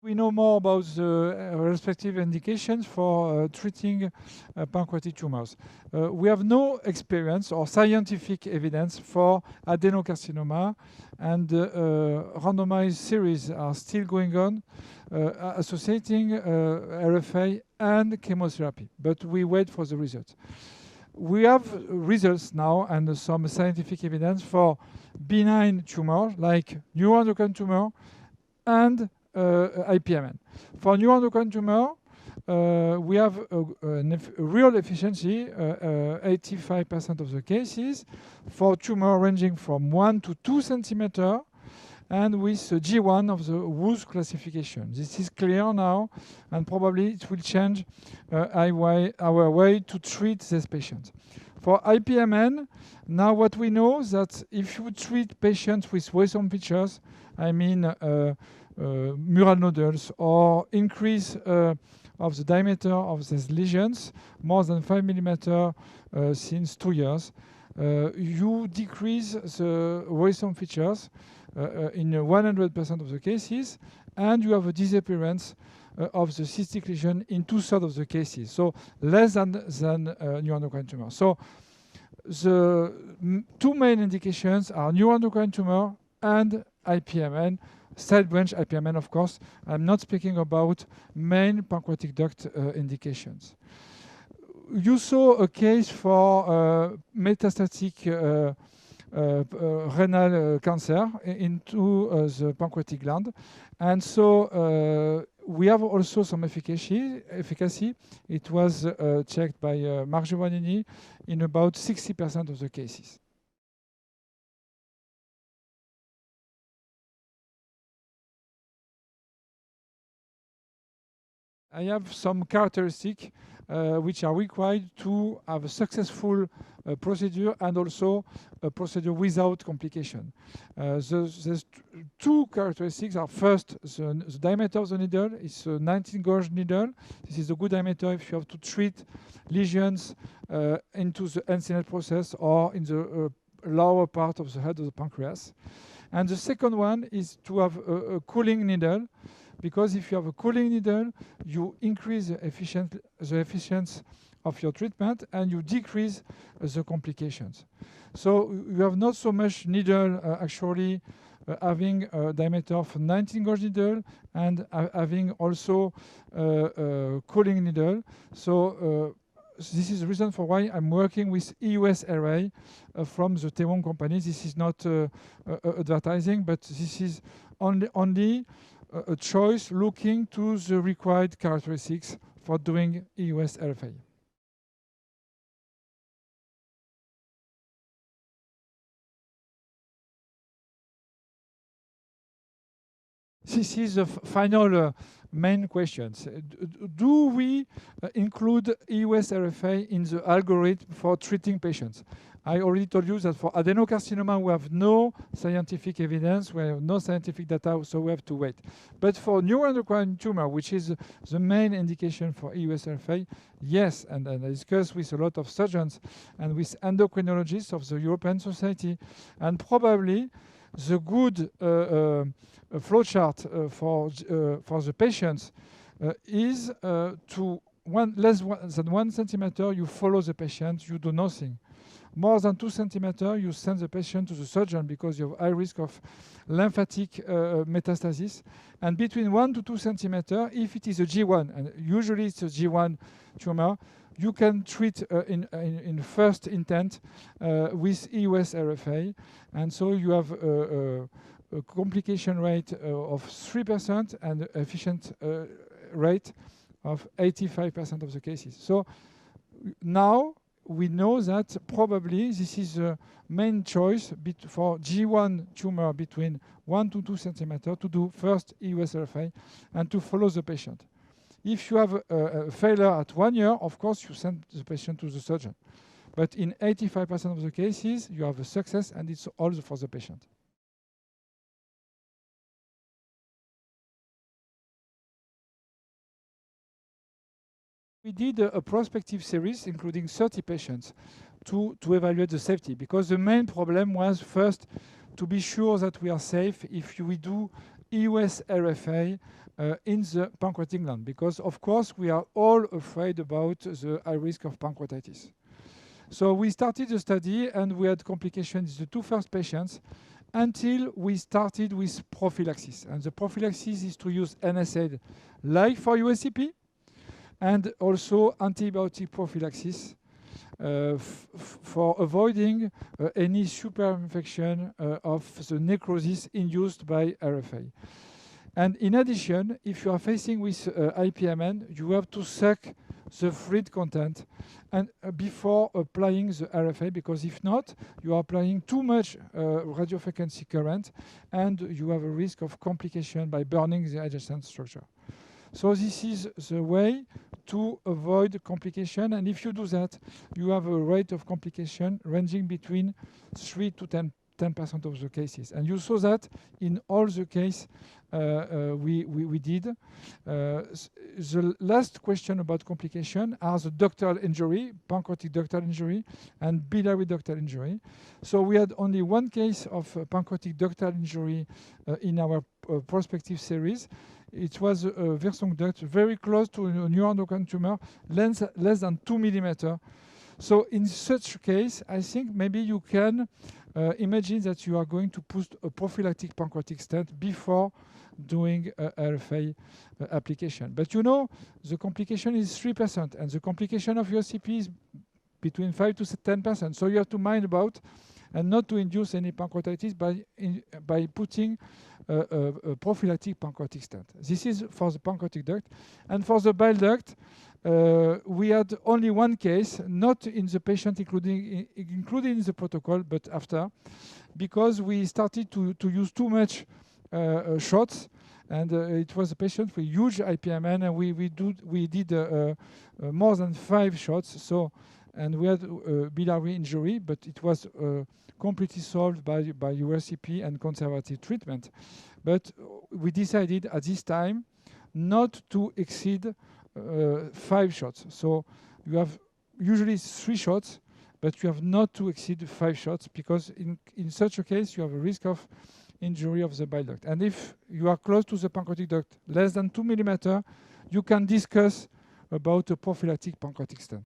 We know more about the respective indications for treating pancreatic tumors. We have no experience or scientific evidence for adenocarcinoma, and randomized series are still going on associating RFA and chemotherapy, but we wait for the results. We have results now and some scientific evidence for benign tumors like neuroendocrine tumor and IPMN. For neuroendocrine tumor, we have a real efficiency, 85% of the cases, for tumor ranging from 1 to 2 centimeters, and with G1 of the WOS classification. This is clear now, and probably it will change our way to treat these patients. For IPMN, now what we know is that if you treat patients with worrisome features, I mean mural nodules or increase of the diameter of these lesions more than 5 millimeters since 2 years, you decrease the worrisome features in 100% of the cases, and you have a disappearance of the cystic lesion in 2/3 of the cases, so less than neuroendocrine tumor. So the two main indications are neuroendocrine tumor and IPMN, side branch IPMN, of course. I'm not speaking about main pancreatic duct indications. You saw a case for metastatic renal cancer into the pancreatic gland, and so we have also some efficacy. It was checked by Marc Giovannini in about 60% of the cases. I have some characteristics which are required to have a successful procedure and also a procedure without complication. There's two characteristics. Are first, the diameter of the needle is a 19-gauge needle. This is a good diameter if you have to treat lesions into the NCNL process or in the lower part of the head of the pancreas. And the second one is to have a cooling needle, because if you have a cooling needle, you increase the efficiency of your treatment and you decrease the complications. So you have not so much needle actually having a diameter of 19-gauge needle and having also a cooling needle. So this is the reason for why I'm working with EUSRA from the Tewon company. This is not advertising, but this is only a choice looking to the required characteristics for doing EUS RFA. This is the final main questions. Do we include EUS RFA in the algorithm for treating patients? I already told you that for adenocarcinoma, we have no scientific evidence, we have no scientific data, so we have to wait. But for neuroendocrine tumor, which is the main indication for EUS RFA, yes, and I discussed with a lot of surgeons and with endocrinologists of the European Society, and probably the good flowchart for the patients is to less than 1 centimeter, you follow the patient, you do nothing. More than 2 centimeters, you send the patient to the surgeon because you have high risk of lymphatic metastasis. And between 1 to 2 centimeters, if it is a G1, and usually it's a G1 tumor, you can treat in first intent with EUS RFA. And so you have a complication rate of 3% and efficient rate of 85% of the cases. So now we know that probably this is the main choice for G1 tumor between 1 to 2 centimeters to do first EUS RFA and to follow the patient. If you have a failure at 1 year, of course, you send the patient to the surgeon. But in 85% of the cases, you have a success, and it's all for the patient. We did a prospective series, including 30 patients, to evaluate the safety, because the main problem was first to be sure that we are safe if we do EUS RFA in the pancreatic gland, because of course we are all afraid about the high risk of pancreatitis. So we started the study and we had complications in the 2 first patients until we started with prophylaxis. And the prophylaxis is to use NSAID like for USCP and also antibiotic prophylaxis for avoiding any superinfection of the necrosis induced by RFA. And in addition, if you are facing with IPMN, you have to suck the fluid content and before applying the RFA, because if not, you are applying too much radiofrequency current and you have a risk of complication by burning the adjacent structure. So this is the way to avoid complication, and if you do that, you have a rate of complication ranging between 3 to 10% of the cases. And you saw that in all the cases we did. The last question about complication are the ductal injury, pancreatic ductal injury, and biliary ductal injury. So we had only 1 case of pancreatic ductal injury in our prospective series. It was a Versung duct very close to a neuroendocrine tumor, less than 2 millimeters. So in such a case, I think maybe you can imagine that you are going to put a prophylactic pancreatic stent before doing a RFA application. But you know, the complication is 3%, and the complication of USCP is between 5 to 10%. So you have to mind about and not to induce any pancreatitis by putting a prophylactic pancreatic stent. This is for the pancreatic duct. And for the bile duct, we had only 1 case, not in the patient included in the protocol, but after, because we started to use too much shots, and it was a patient with huge IPMN, and we did more than 5 shots. So, and we had biliary injury, but it was completely solved by USCP and conservative treatment. But we decided at this time not to exceed 5 shots. So you have usually 3 shots, but you have not to exceed 5 shots, because in such a case you have a risk of injury of the bile duct. And if you are close to the pancreatic duct, less than 2 millimeters, you can discuss about a prophylactic pancreatic stent.